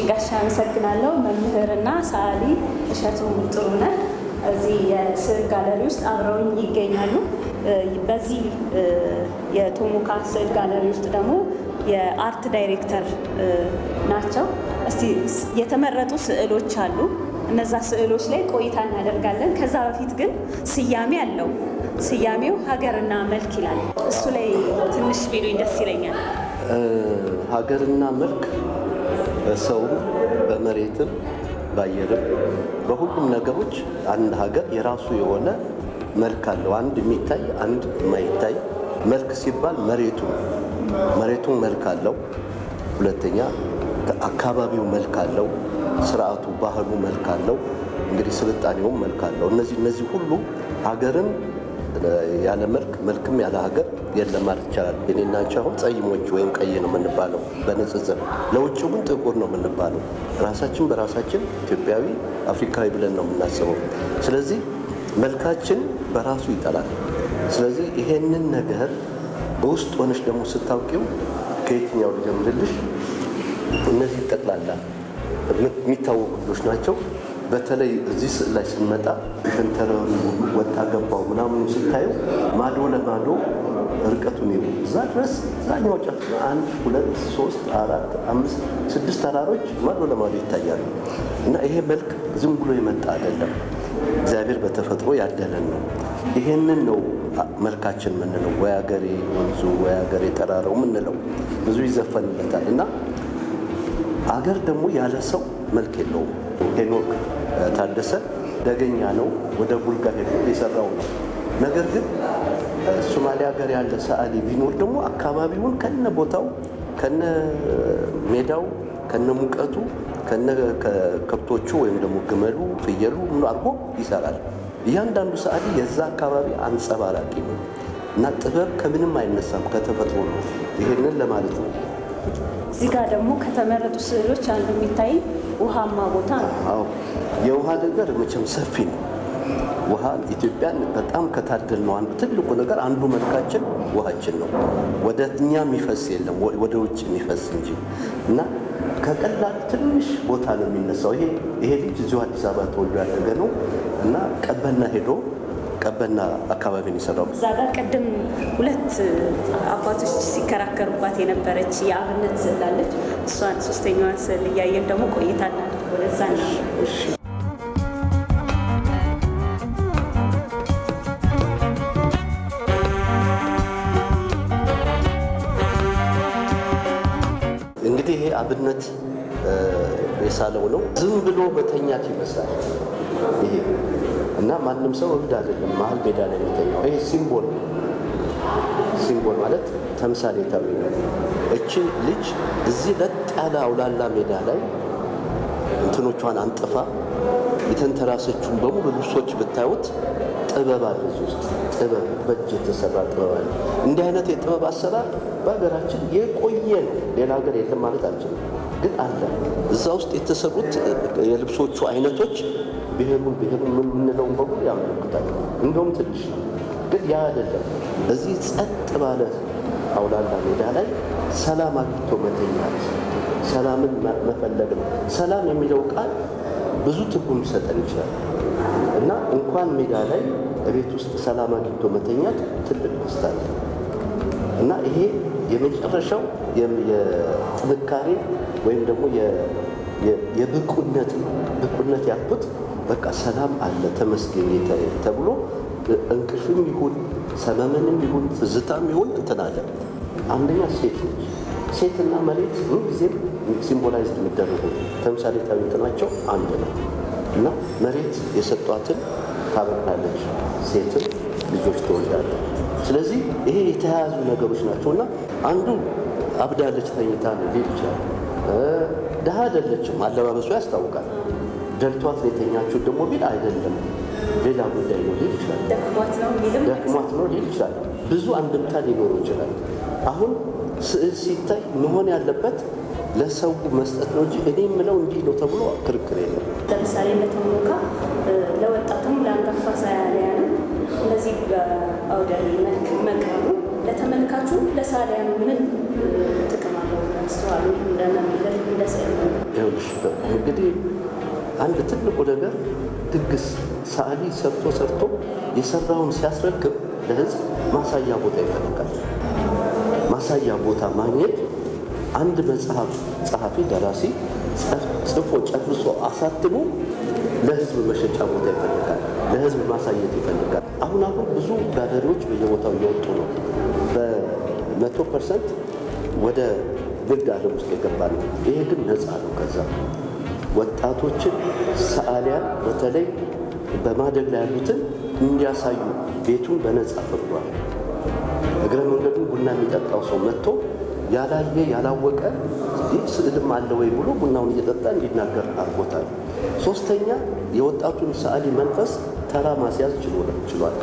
ጋሻ አመሰግናለሁ። መምህርና ሰዓሊ እሸቱ ጥሩነህ እዚህ የስዕል ጋለሪ ውስጥ አብረውኝ ይገኛሉ። በዚህ የቶሞካ ስዕል ጋለሪ ውስጥ ደግሞ የአርት ዳይሬክተር ናቸው። እስቲ የተመረጡ ስዕሎች አሉ። እነዛ ስዕሎች ላይ ቆይታ እናደርጋለን። ከዛ በፊት ግን ስያሜ አለው። ስያሜው ሀገርና መልክ ይላል። እሱ ላይ ትንሽ ቢሉኝ ደስ ይለኛል። ሀገርና መልክ በሰውም በመሬትም በአየርም በሁሉም ነገሮች አንድ ሀገር የራሱ የሆነ መልክ አለው። አንድ የሚታይ አንድ የማይታይ መልክ ሲባል መሬቱ መልክ አለው። ሁለተኛ አካባቢው መልክ አለው። ስርዓቱ፣ ባህሉ መልክ አለው። እንግዲህ ስልጣኔውም መልክ አለው። እነዚህ ሁሉ ሀገርን ያለ መልክ መልክም ያለ ሀገር የለም ማለት ይቻላል። እኔና አንቺ አሁን ጸይሞች ወይም ቀይ ነው የምንባለው በንጽጽር፣ ለውጭው ግን ጥቁር ነው የምንባለው። ራሳችን በራሳችን ኢትዮጵያዊ አፍሪካዊ ብለን ነው የምናስበው። ስለዚህ መልካችን በራሱ ይጠላል። ስለዚህ ይሄንን ነገር በውስጥ ሆነሽ ደግሞ ስታውቂው ከየትኛው ልጀምርልሽ? እነዚህ ጠቅላላ የሚታወቁ ልጆች ናቸው። በተለይ እዚህ ስዕል ላይ ስንመጣ ተንተረሩ ወጣ ገባው ምናምኑ ስታየው ማዶ ለማዶ ርቀቱን ይሉ እዛ ድረስ ዛኛው ጫፍ 1 2 3 4 5 6 ተራሮች ማዶ ለማዶ ይታያሉ። እና ይሄ መልክ ዝም ብሎ የመጣ አይደለም፣ እግዚአብሔር በተፈጥሮ ያደለን ነው። ይሄንን ነው መልካችን የምንለው። ወይ አገሬ ወንዙ፣ ወይ አገሬ ተራራው የምንለው ብዙ ይዘፈንለታል። እና አገር ደግሞ ያለ ሰው መልክ የለውም። ሄኖክ ታደሰ ደገኛ ነው፣ ወደ ቡልጋ ሄዶ የሰራው ነው። ነገር ግን ሶማሊያ ሀገር ያለ ሰዓሊ ቢኖር ደግሞ አካባቢውን ከነ ቦታው ከነ ሜዳው ከነ ሙቀቱ ከነ ከብቶቹ ወይም ደግሞ ግመሉ ፍየሉ ምን አድርጎ ይሰራል። እያንዳንዱ ሰዓሊ የዛ አካባቢ አንጸባራቂ ነው እና ጥበብ ከምንም አይነሳም፣ ከተፈጥሮ ነው። ይሄንን ለማለት ነው። እዚህ ጋር ደግሞ ከተመረጡ ስዕሎች አንዱ የሚታይ ውሃማ ቦታ ነው። አዎ የውሃ ነገር መቼም ሰፊ ነው። ውሃ ኢትዮጵያን በጣም ከታደልነው አንዱ ትልቁ ነገር አንዱ መልካችን ውሃችን ነው። ወደ እኛ የሚፈስ የለም፣ ወደ ውጭ የሚፈስ እንጂ እና ከቀላል ትንሽ ቦታ ነው የሚነሳው። ይሄ ልጅ እዚሁ አዲስ አበባ ተወልዶ ያደገ ነው እና ቀበና አካባቢ ነው የሰራው። እዛ ጋር ቅድም ሁለት አባቶች ሲከራከሩባት የነበረች የአብነት ስዕል አለች። እሷን ሶስተኛዋን ስዕል እያየን ደግሞ ቆይታ እናድርግ። ወደዛ ነው። እንግዲህ ይሄ አብነት የሳለው ነው። ዝም ብሎ በተኛት ይመስላል ይሄ እና ማንም ሰው እብድ አይደለም መሀል ሜዳ ላይ የሚተኛው። ይሄ ሲምቦል ማለት ተምሳሌታዊ ነው። እቺ ልጅ እዚህ ለጥ ያለ አውላላ ሜዳ ላይ እንትኖቿን አንጥፋ የተንተራሰችውን በሙሉ ልብሶች ብታዩት ጥበብ አለ እዚህ ውስጥ። ጥበብ በእጅ የተሰራ ጥበብ አለ። እንዲህ አይነት የጥበብ አሰራር በሀገራችን የቆየ ነው። ሌላ ሀገር የለም ማለት አልችልም፣ ግን አለ። እዛ ውስጥ የተሰሩት የልብሶቹ አይነቶች ብሔሩን የምንለውን በሙሉ ያመለክታል። እንደውም ትንሽ ነው፣ ግን ያ አይደለም። እዚህ ጸጥ ባለ አውላላ ሜዳ ላይ ሰላም አግኝቶ መተኛት፣ ሰላምን መፈለግ ነው። ሰላም የሚለው ቃል ብዙ ትርጉም ሊሰጠን ይችላል እና እንኳን ሜዳ ላይ ቤት ውስጥ ሰላም አግኝቶ መተኛት ትልቅ ደስታ ነው እና ይሄ የመጨረሻው የጥንካሬ ወይም ደግሞ የብቁነት ያልኩት በቃ ሰላም አለ ተመስገን ተብሎ እንቅልፍም ይሁን ሰመመንም ይሁን ትዝታም ይሁን እንትን አለ። አንደኛ ሴት ነች። ሴትና መሬት ጊዜም ሲምቦላይዝድ የሚደረጉ ተምሳሌታዊ እንትናቸው አንድ ነው እና መሬት የሰጧትን ታበቅላለች፣ ሴትን ልጆች ትወልዳለች። ስለዚህ ይሄ የተያያዙ ነገሮች ናቸው እና አንዱ አብዳለች ተኝታ ነው ሊል ይችላል። ድሃ አይደለችም፣ አለባበሱ ያስታውቃል። ደልቷት ነው የተኛችው ደግሞ ቢል አይደለም፣ ሌላ ጉዳይ ነው ሊል ይችላል። ደክሟት ነው ሊል ይችላል። ብዙ አንድምታ ሊኖረው ይችላል። አሁን ስዕል ሲታይ መሆን ያለበት ለሰው መስጠት ነው እንጂ እኔ የምለው እንዲህ ነው ተብሎ ክርክር የለም። ለምሳሌ ለቶሞካ ለወጣቱም ለአንጋፋ ሰዓሊያንም እንደዚህ በአውደ ርዕይ መልክ መቅረቡ ለተመልካቹ ለሰዓሊያኑ ምን ጥቅም አለው? አስተዋሉ እንደመምህር እንደ ስዕል እንግዲህ አንድ ትልቁ ነገር ድግስ ሰዓሊ ሰርቶ የሰራውን ሲያስረክብ ለህዝብ ማሳያ ቦታ ይፈልጋል። ማሳያ ቦታ ማግኘት አንድ መጽሐፍ ጸሐፊ ደራሲ ጽፎ ጨርሶ አሳትሞ ለህዝብ መሸጫ ቦታ ይፈልጋል፣ ለህዝብ ማሳየት ይፈልጋል። አሁን ብዙ ጋለሪዎች በየቦታው እየወጡ ነው። በ100% ወደ ንግድ ዓለም ውስጥ የገባ ነው። ይሄ ግን ነፃ ነው። ከዛ ወጣቶችን ሰዓሊያን በተለይ በማደግ ላይ ያሉትን እንዲያሳዩ ቤቱን በነፃ ፈቅዷል። እግረ መንገዱን ቡና የሚጠጣው ሰው መጥቶ ያላየ ያላወቀ ይህ ስዕልም አለ ወይ ብሎ ቡናውን እየጠጣ እንዲናገር አድርጎታል። ሶስተኛ የወጣቱን ሰዓሊ መንፈስ ተራ ማስያዝ ችሏል።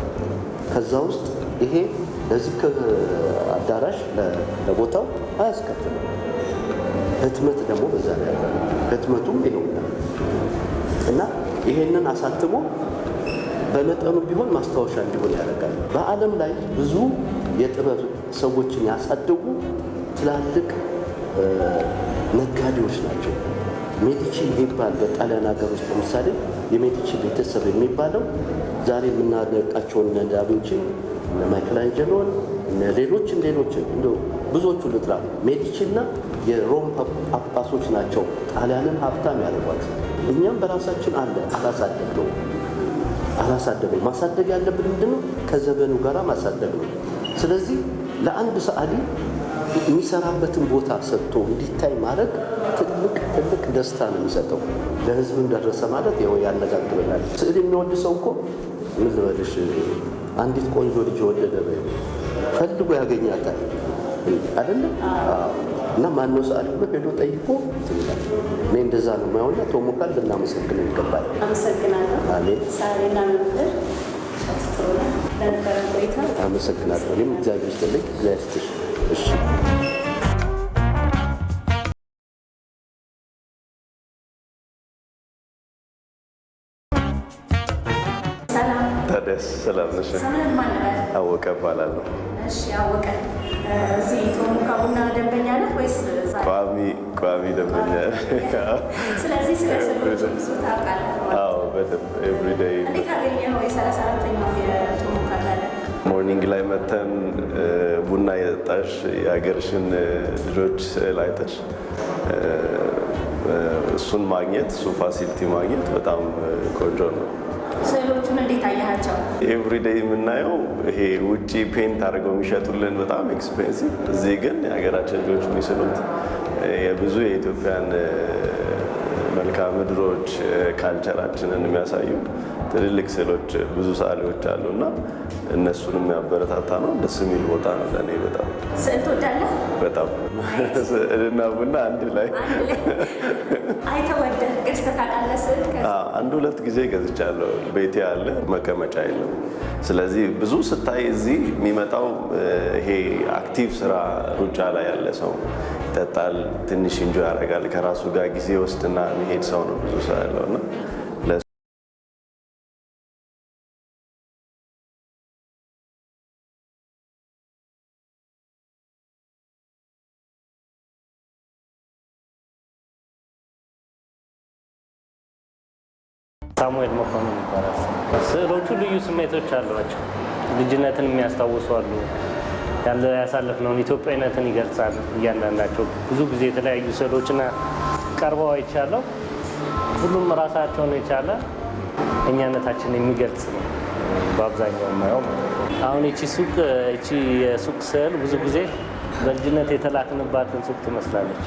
ከዛ ውስጥ ይሄ ለዚህ አዳራሽ ለቦታው አያስከፍልም። ህትመት ደግሞ በዛ ላይ ያለ ህትመቱም ይኸውና እና ይሄንን አሳትሞ በመጠኑ ቢሆን ማስታወሻ እንዲሆን ያደርጋል። በዓለም ላይ ብዙ የጥበብ ሰዎችን ያሳደጉ ትላልቅ ነጋዴዎች ናቸው። ሜዲቺ የሚባል በጣሊያን ሀገር ውስጥ ለምሳሌ የሜዲቺ ቤተሰብ የሚባለው ዛሬ የምናደንቃቸውን እነ ዳቪንቺን፣ እነ ማይክላንጀሎን፣ እነ ሌሎችን እንደው ብዙዎቹ ልጥራ። ሜዲቺና የሮም ጳጳሶች ናቸው ጣሊያንን ሀብታም ያደርጓት። እኛም በራሳችን አላሳደግነው። ማሳደግ ያለብን ምንድነው? ከዘመኑ ጋር ማሳደግ ነው። ስለዚህ ለአንድ ሰዓሊ የሚሰራበትን ቦታ ሰጥቶ እንዲታይ ማድረግ ትልቅ ደስታ ነው የሚሰጠው። ለህዝብም ደረሰ ማለት ይኸው ያነጋግረናል። ስዕል የሚወድ ሰው እኮ ምን ልበልሽ፣ አንዲት ቆንጆ ልጅ የወደደ ፈልጎ ያገኛታል አይደለ? እና ማነው ሰዓሊ ብሎ ሄዶ ጠይቆ ትላል። እኔ እንደዛ ነው የማየውና ቶሞካን ልናመሰግነው ይገባል። አመሰግናለሁ። አሜን። ሳሪና መምህር ለነበረን ቆይታ አመሰግናለሁ። እኔም እግዚአብሔር ይስጥልኝ። ለስትሽ እሺ ታዲያስ ሰላም ነሽ? አወቀ እባላለሁ። እሺ አወቀ፣ እዚህ ቶሞካ ቡና ደንበኛ ነህ ወይስ ቋሚ ደንበኛ? ስለዚህ ስለ ስዕሎች ብዙ ታውቃለህ? አዎ በደንብ ኤቭሪዴይ። እንዴት አገኘኸው የ34ኛው የቶሞካ ታዲያ? ሞርኒንግ ላይ መተን ቡና የጠጣሽ የሀገርሽን ልጆች ስዕል አይተሽ እሱን ማግኘት እሱ ፋሲሊቲ ማግኘት በጣም ቆንጆ ነው። ስዕሎቹን እንዴት አያቸው? ኤቭሪዴይ የምናየው ይሄ ውጪ ፔንት አድርገው የሚሸጡልን በጣም ኤክስፔንሲቭ፣ እዚህ ግን የሀገራችን ልጆች የሚስሉት የብዙ የኢትዮጵያን መልክዓ ምድሮች ካልቸራችንን የሚያሳዩ ትልልቅ ስዕሎች ብዙ ሰዓሊዎች አሉ እና እነሱን የሚያበረታታ ነው። ደስ የሚል ቦታ ነው ለእኔ በጣም። ስዕል ትወዳለህ? በጣም ስዕልና ቡና አንድ ላይ አይተህ ወደህ ገዝተህ ታውቃለህ? ስዕል አንድ ሁለት ጊዜ ገዝቻለሁ። ቤቴ አለ፣ መቀመጫ የለም። ስለዚህ ብዙ ስታይ እዚህ የሚመጣው ይሄ አክቲቭ ስራ ሩጫ ላይ ያለ ሰው ይጠጣል፣ ትንሽ እንጆ ያደርጋል፣ ከራሱ ጋር ጊዜ ወስድና የሚሄድ ሰው ነው ብዙ ሰው ያለው እና ሳሙኤል መኮንን ይባላል። ስዕሎቹ ልዩ ስሜቶች አሏቸው። ልጅነትን የሚያስታውሱ አሉ። ያሳለፍነውን ኢትዮጵያዊነትን ይገልጻል። እያንዳንዳቸው ብዙ ጊዜ የተለያዩ ስዕሎችና ቀርበው አይቻለሁ። ሁሉም ራሳቸውን የቻለ እኛነታችን የሚገልጽ ነው በአብዛኛው የማየው። አሁን እቺ የሱቅ ስዕል ብዙ ጊዜ በልጅነት የተላክንባትን ሱቅ ትመስላለች።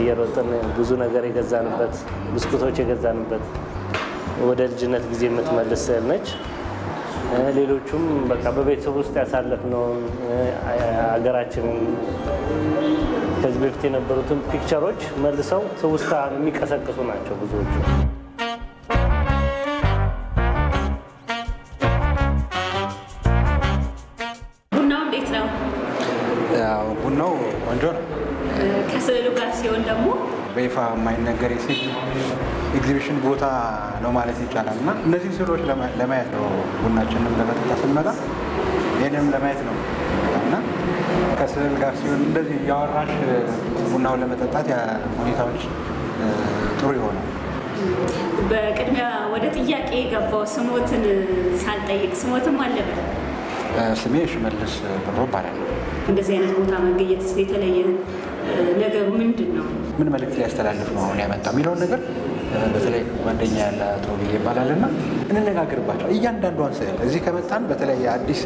እየሮጥን ብዙ ነገር የገዛንበት፣ ብስኩቶች የገዛንበት ወደ ልጅነት ጊዜ የምትመልስ ስዕል ነች። ሌሎቹም በቃ በቤተሰብ ውስጥ ያሳለፍነውን ሀገራችንን ከዚህ በፊት የነበሩትን ፒክቸሮች መልሰው ትውስታ የሚቀሰቅሱ ናቸው ብዙዎቹ። ቡናው እንዴት ነው? ቡናው ቆንጆ ነው። ከስዕሉ ጋር ሲሆን ደግሞ በይፋ የማይነገር የስዕል ኤግዚቢሽን ቦታ ነው ማለት ይቻላል እና እነዚህ ስዕሎች ለማየት ነው። ቡናችንም ለመጠጣት ስንመጣ ይህንም ለማየት ነው እና ከስዕል ጋር ሲሆን እንደዚህ እያወራሽ ቡናውን ለመጠጣት ሁኔታዎች ጥሩ ይሆናል። በቅድሚያ ወደ ጥያቄ የገባው ስሞትን ሳልጠይቅ ስሞትም አለበት። ስሜ ሽመልስ ብሮ እባላለሁ። እንደዚህ አይነት ቦታ መገኘት የተለየ ነገሩ ምንድን ነው? ምን መልዕክት ሊያስተላልፍ ነው አሁን ያመጣው የሚለውን ነገር በተለይ ጓደኛ ያለ አቶ ብዬ ይባላልና እንነጋገርባቸው። እያንዳንዷን ስዕል እዚህ ከመጣን በተለይ አዲስ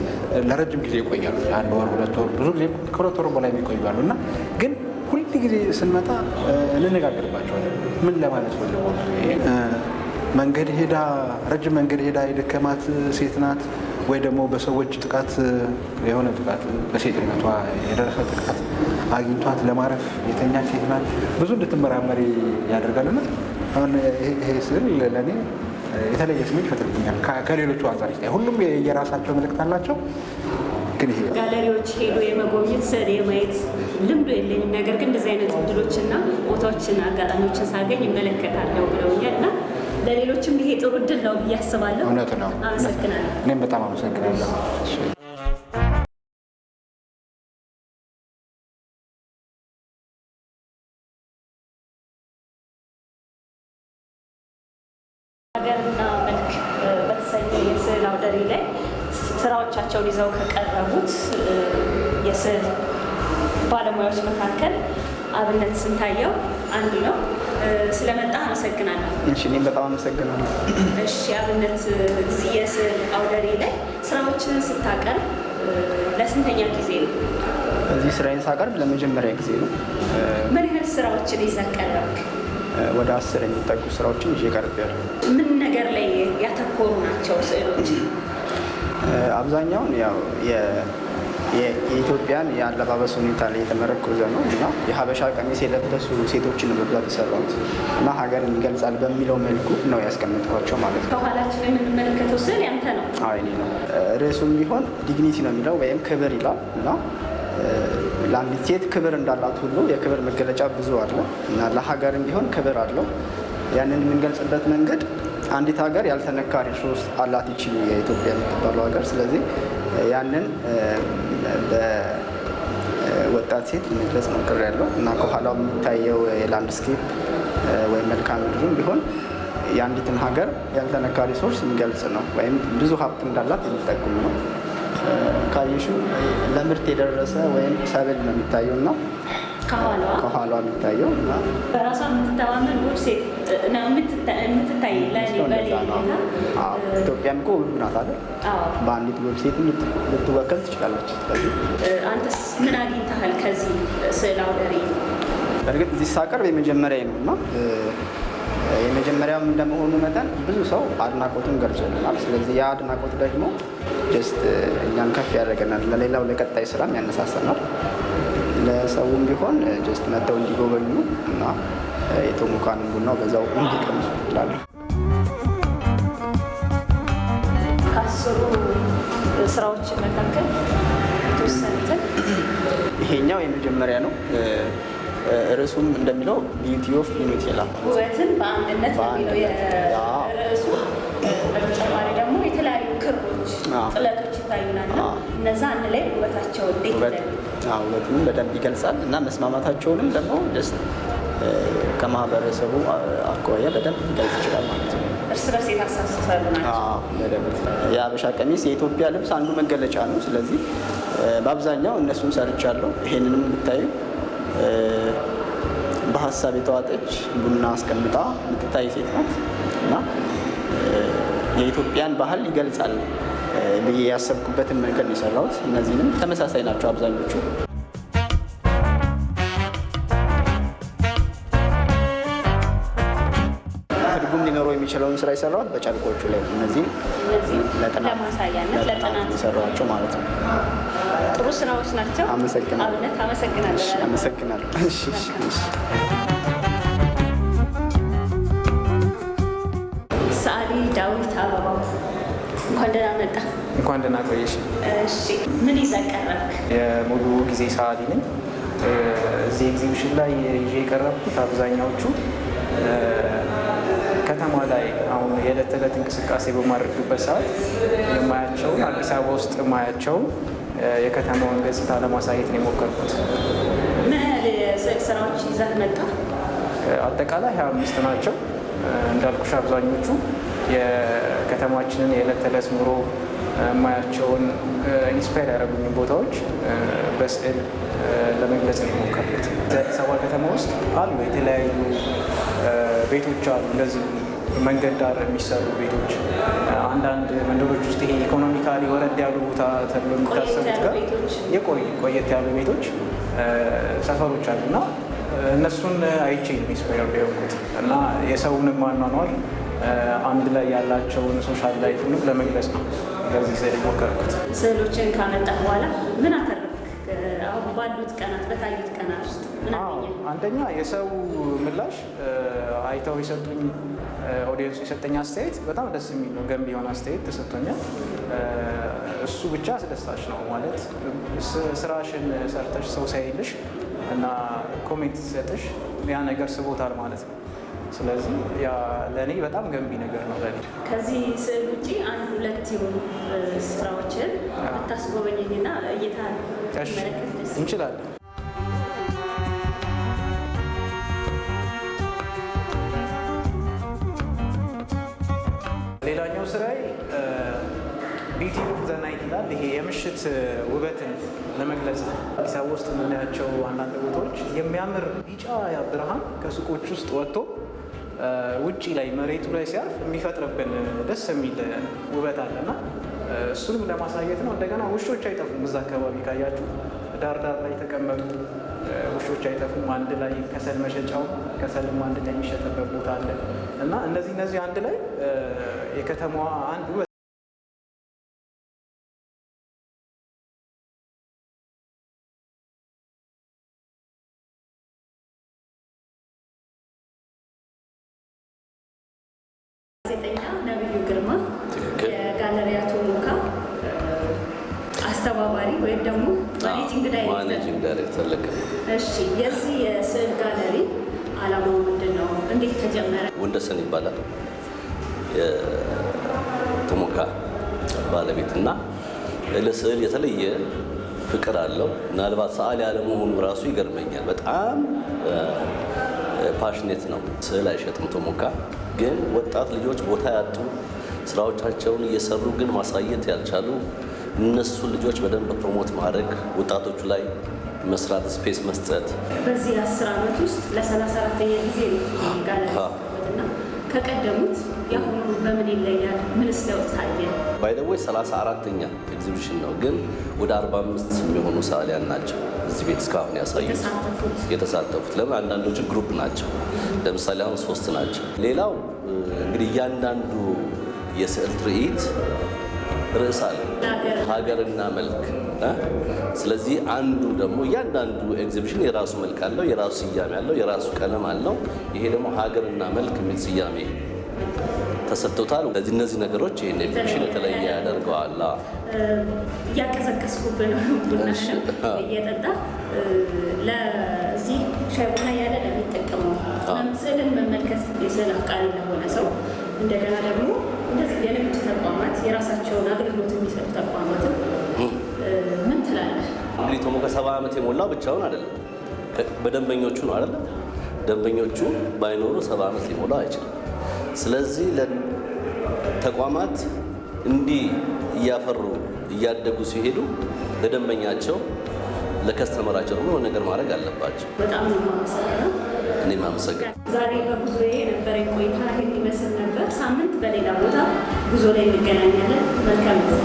ለረጅም ጊዜ ይቆያሉ። 1 ወር 2 ወር ብዙ ጊዜ ከ2 ወር በላይ ይቆያሉ እና ግን ሁል ጊዜ ስንመጣ እንነጋገርባቸዋለን። ምን ለማለት ፈልጎ መንገድ ሄዳ ረጅም መንገድ ሄዳ የደከማት ሴት ናት ወይ ደግሞ በሰዎች ጥቃት የሆነ ጥቃት በሴትነቷ የደረሰ ጥቃት አግኝቷት ለማረፍ የተኛች ሴት ናት ብዙ እንድትመራመሪ ያደርጋልና አሁን ይሄ ስዕል ለእኔ የተለየ ስሜት ይፈጥርብኛል። ከሌሎቹ አንጻር ሲታይ ሁሉም የራሳቸው መልእክት አላቸው። ግን ይሄ ጋለሪዎች ሄዶ የመጎብኘት ስዕል የማየት ልምዱ የለኝም። ነገር ግን እንደዚህ አይነት እድሎችና ቦታዎችን አጋጣሚዎችን ሳገኝ ይመለከታለሁ ብለውኛል እና ለሌሎችም ይሄ ጥሩ እድል ነው ብዬ አስባለሁ። እውነት ነው። አመሰግናለሁ። እኔም በጣም አመሰግናለሁ። ሀገርና መልክ በተሰኘ የስዕል አውደ ርዕይ ላይ ስራዎቻቸውን ይዘው ከቀረቡት የስዕል ባለሙያዎች መካከል አብነት ስንታየው አንዱ ነው። ስለመጣ አመሰግናለሁ። እሺ፣ እኔም በጣም አመሰግናለሁ። እሺ አብነት፣ እዚህ የስዕል አውደ ርዕይ ላይ ስራዎችን ስታቀርብ ለስንተኛ ጊዜ ነው? እዚህ ስራዬን ሳቀርብ ለመጀመሪያ ጊዜ ነው። ምን ያህል ስራዎችን ይዘህ ቀረብክ? ወደ 10 የሚጠጉ ስራዎችን ይዤ ቀርቤያለሁ። ምን ነገር ላይ ያተኮሩ ናቸው ስዕሎች? አብዛኛውን ያው የኢትዮጵያን የአለባበስ ሁኔታ ላይ የተመረኮዘ ነው እና የሀበሻ ቀሚስ የለበሱ ሴቶችን በብዛት የሰራሁት እና ሀገርን ይገልጻል በሚለው መልኩ ነው ያስቀምጥኳቸው ማለት ነው። ከኋላችን የምንመለከተው ስዕል ያንተ ነው? አይ እኔ ነው። ርዕሱም ቢሆን ዲግኒቲ ነው የሚለው ወይም ክብር ይላል እና ለአንዲት ሴት ክብር እንዳላት ሁሉ የክብር መገለጫ ብዙ አለ እና ለሀገርም ቢሆን ክብር አለው። ያንን የምንገልጽበት መንገድ አንዲት ሀገር ያልተነካ ሪሶርስ አላት ይችል የኢትዮጵያ የምትባለው ሀገር። ስለዚህ ያንን በወጣት ሴት ለመግለጽ ሞክሬያለሁ እና ከኋላው የሚታየው የላንድስኬፕ ወይም መልክዓ ምድሩም ቢሆን የአንዲትን ሀገር ያልተነካ ሪሶርስ የሚገልጽ ነው ወይም ብዙ ሀብት እንዳላት የሚጠቁም ነው። ካየሹ ለምርት የደረሰ ወይም ሰብል ነው የሚታየው እና ከኋላ የሚታየው እና በራሷ የምትተማመን ውብ ሴት ነው የምትታይ። ኢትዮጵያም እኮ ውብ ናት አይደል? በአንዲት ውብ ሴት ልትወከል ትችላለች። ስለዚህ አንተስ ምን አግኝተሃል ከዚህ ስዕል አውደ ርዕይ? በእርግጥ እዚህ ሳቀርብ የመጀመሪያ ነው እና የመጀመሪያም እንደመሆኑ መጠን ብዙ ሰው አድናቆቱን ገልጾልናል። ስለዚህ ያ አድናቆት ደግሞ ጀስት እኛን ከፍ ያደርገናል፣ ለሌላው ለቀጣይ ስራም ያነሳሰናል። ለሰውም ቢሆን ጀስት መጥተው እንዲጎበኙ እና የቶሞካንን ቡናው በዛው እንዲቀምሱ ይላሉ። ከአስሩ ስራዎች መካከል የተወሰኑትን ይሄኛው የመጀመሪያ ነው። ርዕሱም እንደሚለው ቢዩቲ ኦፍ ዩኒቲ ይላል። ውበትን በአንድነት የሚለው የርዕሱ። በተጨማሪ ደግሞ የተለያዩ ክሮች፣ ጥለቶች ይታዩናል። እነዛ አንድ ላይ ውበታቸው እንዴት ውበቱን በደንብ ይገልጻል እና መስማማታቸውንም ደግሞ ደስ ከማህበረሰቡ አኳያ በደንብ ሊገልጽ ይችላል ማለት ነው። እርስ በርስ የታሳሰሩ ናቸው። የሀበሻ ቀሚስ የኢትዮጵያ ልብስ አንዱ መገለጫ ነው። ስለዚህ በአብዛኛው እነሱን ሰርቻለሁ። ይሄንንም ብታዩ በሀሳብ የተዋጠች ቡና አስቀምጣ የምትታይ ሴት ናት እና የኢትዮጵያን ባህል ይገልጻል ብዬ ያሰብኩበትን መንገድ ነው የሰራሁት። እነዚህንም ተመሳሳይ ናቸው አብዛኞቹ። ትርጉም ሊኖረው የሚችለውን ስራ የሰራሁት በጨርቆቹ ላይ እነዚህም ለጥናት የሰራኋቸው ማለት ነው። ጥሩ ስራዎች ናቸው። አመሰግናለሁ። አመሰግናለሁ። ሰዓሊ ዳዊት አበባው እንኳን ደህና መጣ። እንኳን ደህና ቆየሽ። እሺ፣ ምን ይዘህ ቀረብክ? የሙሉ ጊዜ ሰዓሊ ነኝ። እዚህ ኤግዚቢሽን ላይ ይዤ የቀረብኩት አብዛኛዎቹ ከተማ ላይ አሁን የዕለት ተዕለት እንቅስቃሴ በማድረግበት ሰዓት የማያቸውን አዲስ አበባ ውስጥ የማያቸውን የከተማውን ገጽታ ለማሳየት ነው የሞከርኩት። ምን ያህል የስዕል ስራዎች ይዘህ መጣ? አጠቃላይ 25 ናቸው። እንዳልኩሽ አብዛኞቹ የከተማችንን የዕለት ተዕለት ኑሮ የማያቸውን ኢንስፓየር ያደረጉኝ ቦታዎች በስዕል ለመግለጽ ነው የሞከርኩት። አዲስ አበባ ከተማ ውስጥ አሉ የተለያዩ ቤቶች አሉ፣ እንደዚህ መንገድ ዳር የሚሰሩ ቤቶች። አንዳንድ መንደሮች ውስጥ ይሄ ኢኮኖሚካሊ ወረድ ያሉ ቦታ ተብሎ የሚታሰቡት ጋር ቆየት ያሉ ቤቶች ሰፈሮች አሉ እና እነሱን አይቼ ኢንስፓየር የሆንኩት እና የሰውንም አኗኗር አንድ ላይ ያላቸውን ሶሻል ላይፉንም ለመግለጽ ነው በዚህ ስዕል የሞከርኩት። ስዕሎችን ካመጣ በኋላ ምን አተረፍክ? አሁን ባሉት ቀናት በታዩት ቀናት ውስጥ ምን አገኘህ? አንደኛ የሰው ምላሽ አይተው የሰጡኝ ኦዲየንሱ የሰጠኝ አስተያየት በጣም ደስ የሚል ነው። ገንቢ የሆነ አስተያየት ተሰጥቶኛል። እሱ ብቻ አስደሳች ነው ማለት ስራሽን ሰርተሽ ሰው ሳይልሽ እና ኮሜንት ሲሰጥሽ ያ ነገር ስቦታል ማለት ነው። ስለዚህ ያ ለእኔ በጣም ገንቢ ነገር ነው ለእኔ። ከዚህ ስዕል ውጭ አንድ ሁለት የሆኑ ስራዎችን ብታስጎበኘኝና እይታ መለከት እንችላለን። ሌላኛው ስራዬ ቢዩቲ ኦፍ ዘ ናይት ይላል። ይሄ የምሽት ውበትን ለመግለጽ ነው። አዲስ አበባ ውስጥ የምናያቸው አንዳንድ ቦታዎች የሚያምር ቢጫ ብርሃን ከሱቆች ውስጥ ወጥቶ ውጪ ላይ መሬቱ ላይ ሲያርፍ የሚፈጥርብን ደስ የሚል ውበት አለና እሱንም ለማሳየት ነው። እንደገና ውሾች አይጠፉም። እዛ አካባቢ ካያችሁ ዳር ዳር ላይ የተቀመጡ ውሾች አይጠፉም። አንድ ላይ ከሰል መሸጫው ከሰልም አንድ ላይ የሚሸጥበት ቦታ አለ እና እነዚህ አንድ ላይ የከተማዋ አንድ ውበት ጋዜጠኛ ነብዩ ግርማ የጋለሪያ ቶሞካ አስተባባሪ ወይም ደግሞ ማኔጂንግ ዳይሬክተር። እሺ፣ የዚህ የስዕል ጋለሪ ዓላማው ምንድን ነው? እንዴት ተጀመረ? ወንደሰን ይባላል የቶሞካ ባለቤትና ለስዕል የተለየ ፍቅር አለው። ምናልባት ሰዓሊ ያለመሆኑ ራሱ ይገርመኛል። በጣም ፓሽኔት ነው። ስዕል አይሸጥም ቶሞካ። ግን ወጣት ልጆች ቦታ ያጡ ስራዎቻቸውን እየሰሩ ግን ማሳየት ያልቻሉ እነሱን ልጆች በደንብ ፕሮሞት ማድረግ፣ ወጣቶቹ ላይ መስራት፣ ስፔስ መስጠት። በዚህ 10 ዓመት ውስጥ ለ34ኛ ጊዜ ጋለሪ እና ከቀደሙት የአሁኑ በምን ይለያል? ምንስ ለውጥ ታየ? ባይ ዘ ወይ 34ኛ ኤግዚቢሽን ነው፣ ግን ወደ 45 የሚሆኑ ሰዓሊያን ናቸው እዚህ ቤት እስካሁን ያሳዩት የተሳተፉት። ለምን አንዳንዶቹ ግሩፕ ናቸው። ለምሳሌ አሁን 3 ናቸው። ሌላው እንግዲህ እያንዳንዱ የስዕል ትርኢት ርዕስ አለ፣ ሀገርና መልክ። ስለዚህ አንዱ ደግሞ እያንዳንዱ ኤግዚቢሽን የራሱ መልክ አለው፣ የራሱ ስያሜ አለው፣ የራሱ ቀለም አለው። ይሄ ደግሞ ሀገርና መልክ የሚል ስያሜ ተሰጥቶታል። ስለዚህ እነዚህ ነገሮች ይህን ኤግዚቢሽን የተለየ ያደርገዋል። እያቀሰቀስኩብን ቡና እየጠጣ ለዚህ ሻይ ቡና ያለ ለሚጠቀመው ስዕልን መመልከት የስዕል አፍቃሪ ለሆነ ሰው እንደገና ደግሞ እንደዚህ የንግድ ተቋማት የራሳቸውን አገልግሎት የሚሰጡ ተቋማትን ምን ትላለህ? እንግዲህ ቶሞካ 70 ዓመት የሞላው ብቻውን አይደለም፣ በደንበኞቹ ነው አይደለም። ደንበኞቹ ባይኖሩ 70 ዓመት ሊሞላው አይችልም። ስለዚህ ተቋማት እንዲህ እያፈሩ እያደጉ ሲሄዱ ለደንበኛቸው ለከስተመራቸው ደግሞ ነገር ማድረግ አለባቸው። በጣም ነው የማመሰግነው። እኔም አመሰግናለሁ። ዛሬ በጉዞዬ የነበረኝ ቆይታ ይህን ይመስል ነበር። ሳምንት በሌላ ቦታ ጉዞ ላይ እንገናኛለን። መልካም ጊዜ።